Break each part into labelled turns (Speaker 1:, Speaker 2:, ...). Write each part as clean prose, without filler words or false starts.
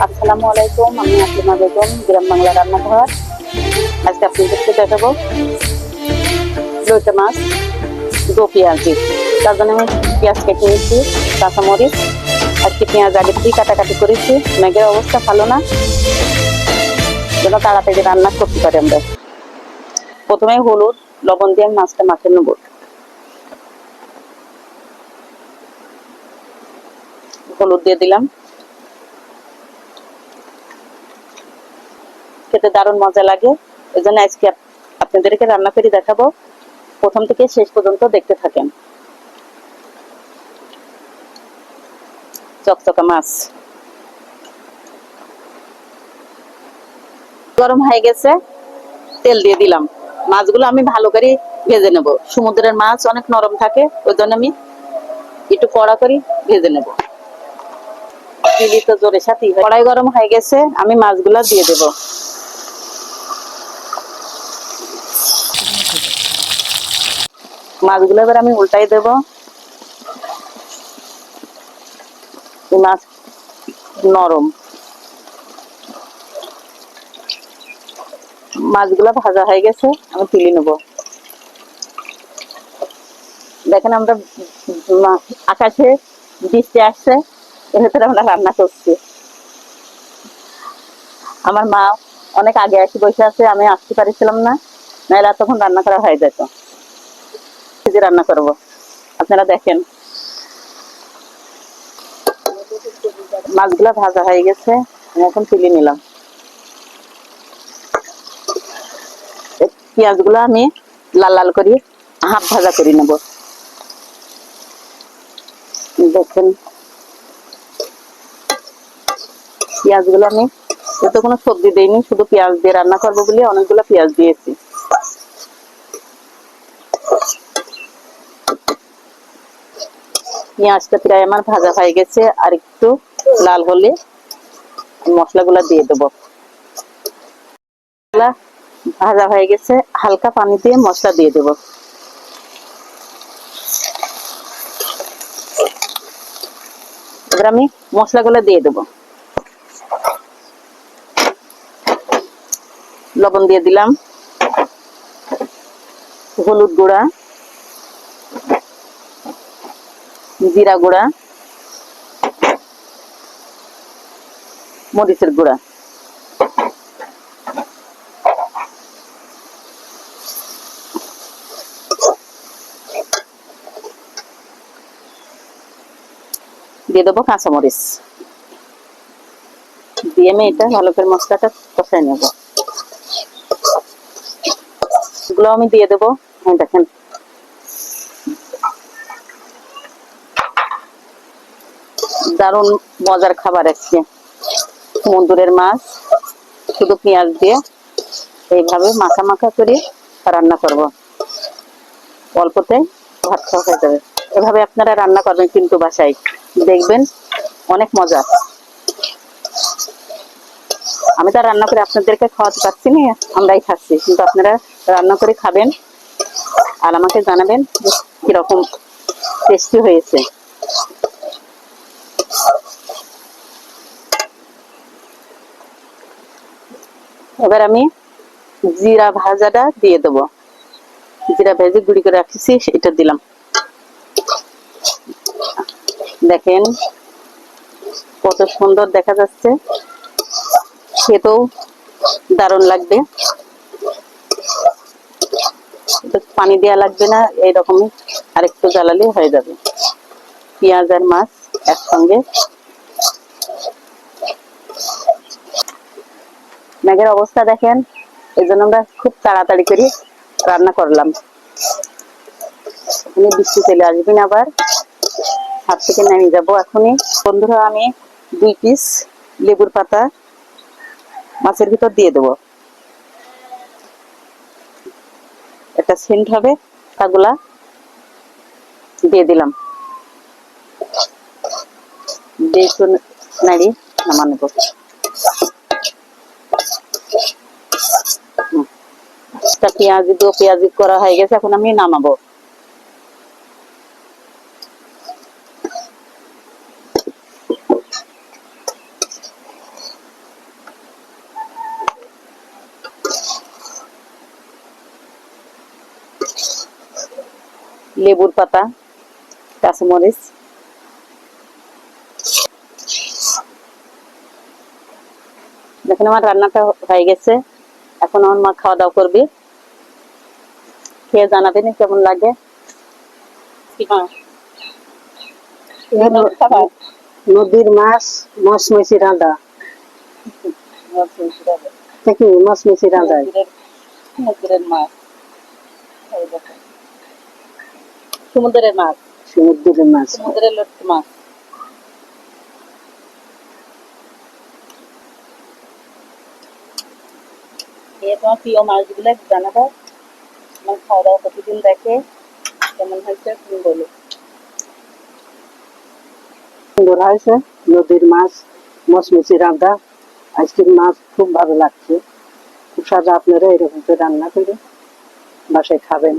Speaker 1: আসসালামু আলাইকুম, আমি আসলিমা বেগম, গ্রাম বাংলা রান্নাঘর। আজকে আপনাদেরকে দেখাবো লইট্টা মাছ দো পেঁয়াজি। তার জন্য আমি পেঁয়াজ কেটে নিয়েছি, কাঁচামরিচ। আজকে পেঁয়াজ আগে থেকেই কাটাকাটি করেছি, মেঘের অবস্থা ভালো না, যেন তাড়াতাড়ি রান্না করতে পারি আমরা। প্রথমে হলুদ লবণ দিয়ে মাছটা মাখিয়ে নেব। হলুদ দিয়ে দিলাম, খেতে দারুণ মজা লাগে। এই জন্য আজকে আপনাদেরকে রান্না করে দেখাবো, প্রথম থেকে শেষ পর্যন্ত দেখতে থাকেন। চকচকা মাছ গরম হয়ে গেছে, তেল দিয়ে দিলাম। মাছগুলো আমি ভালো করে ভেজে নেব। সমুদ্রের মাছ অনেক নরম থাকে, ওই জন্য আমি একটু কড়া করে ভেজে নেব। দিলি তো জোরে সাথে। কড়াই গরম হয়ে গেছে, আমি মাছগুলো দিয়ে দেব। মাছগুলো এবার আমি উল্টাই দেব। মাছ নরম, মাছগুলো ভাজা হয়ে গেছে, আমি তুলে নেব। দেখেন আমরা আকাশে বৃষ্টি আসছে, এর ভেতরে আমরা রান্না করছি। আমার মা অনেক আগে এসে বসে আছে, আমি আসতে পারছিলাম না, নাহলে তখন রান্না করা হয়ে যেত। যে রান্না করব আপনারা দেখেন। মাছগুলা ভাজা হয়ে গেছে, আমি এখন তুলে নিলাম। পেঁয়াজ গুলো আমি লাল লাল করে হাফ ভাজা করে নেব। দেখেন পেঁয়াজ গুলো আমি এতে কোনো সবজি দিইনি, শুধু পেঁয়াজ দিয়ে রান্না করবো বলে অনেকগুলো পেঁয়াজ দিয়েছি। পেঁয়াজটা প্রায় আমার ভাজা হয়ে গেছে, আর একটু লাল হলে মশলাগুলা দিয়ে দেবো। ভাজা হয়ে গেছে, হালকা পানি দিয়ে মশলা দিয়ে দেবো। এবার আমি মশলাগুলো দিয়ে দেবো। লবণ দিয়ে দিলাম, হলুদ গুঁড়া, জিরা গুঁড়া, মরিচের গুঁড়া। দিয়ে দেবো কাঁচামরিচ, দিয়ে আমি এটা ভালো করে মশলাটা কষাই নেবো। এগুলো আমি দিয়ে দেবো। দেখেন দারুণ মজার খাবার আজকে, সমুদ্রের মাছ শুধু পেঁয়াজ দিয়ে এইভাবে মাখা মাখা করে রান্না করব। অল্পতে ভাত খাওয়া হয়ে যাবে। এভাবে আপনারা রান্না করবেন কিন্তু বাসায়, দেখবেন অনেক মজা। আমি তো রান্না করে আপনাদেরকে খাওয়াতে পারছি না, আমরাই খাচ্ছি, কিন্তু আপনারা রান্না করে খাবেন আর আমাকে জানাবেন কিরকম টেস্টি হয়েছে। এবার আমি জিরা ভাজাটা দিয়ে দেবো। জিরা ভেজে গুঁড়ি করে রাখছি, এটা দিলাম। দেখেন কত সুন্দর দেখা যাচ্ছে, খেতেও দারুণ লাগবে। পানি দেওয়া লাগবে না, এইরকমই আরেকটু জ্বালালে হয়ে যাবে। পেঁয়াজ আর মাছ একসঙ্গে। মেঘের অবস্থা দেখেন, এই জন্য আমরা খুব তাড়াতাড়ি করে রান্না করলাম। বৃষ্টি চলে আসবেন, আবার হাত থেকে নেমে যাবো এখনই। বন্ধুরা, আমি 2 পিস লেবুর পাতা মাছের ভিতর দিয়ে দেবো, একটা সেন্ট হবে, পাতাগুলা দিয়ে দিলাম। নাড়ি নামানো। পেঁয়াজি দো পেঁয়াজি করা হয়ে গেছে, এখন আমি নামাবো। লেবুর পাতা, কাঁচামরিচ, দেখুন আমার রান্নাটা হয়ে গেছে। এখন আমার মা খাওয়া দাওয়া করবে, খেয়ে জানাবেন কেমন লাগে।
Speaker 2: নদীর মাছ মচমচি রাঁধা, দেখি মচমচি রাঁধা
Speaker 1: সমুদ্রের মাছ, সমুদ্রের মাছ,
Speaker 2: সমুদ্রের মাছ।
Speaker 1: সমুদ্রের লটকি মাছ। তোমার প্রিয় মাছগুলো জানাবো, আমার খাওয়া দাওয়া প্রতিদিন দেখে কেমন হয়েছে তুমি বলো।
Speaker 2: সুন্দর হয়েছে, নদীর মাছ মচমচি রাঁধা। আজকের মাছ খুব ভালো লাগছে, খুব সাদা। আপনারা এরকম করে রান্না করে বাসায় খাবেন,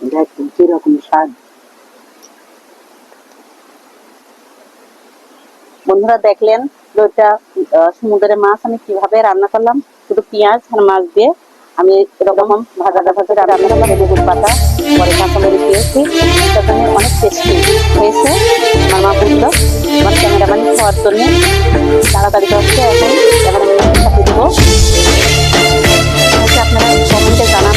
Speaker 2: দেখবেন কিরকম স্বাদ।
Speaker 1: বন্ধুরা দেখলেন ওইটা সমুদ্রের মাছ আমি কিভাবে রান্না করলাম, শুধু পেঁয়াজ আর মাছ দিয়ে আমি এরকম ভাজা ভাজা করে রান্না করলাম। লেবুর পাতা, পরে কাঁচামরিচ দিয়েছি, তার জন্য অনেক টেস্টি হয়েছে। আমার মা বললো আমার ক্যামেরাম্যান খাওয়ার জন্য তাড়াতাড়ি করছে। এখন ক্যামেরাম্যান দেবো, আপনারা কমেন্টে জানান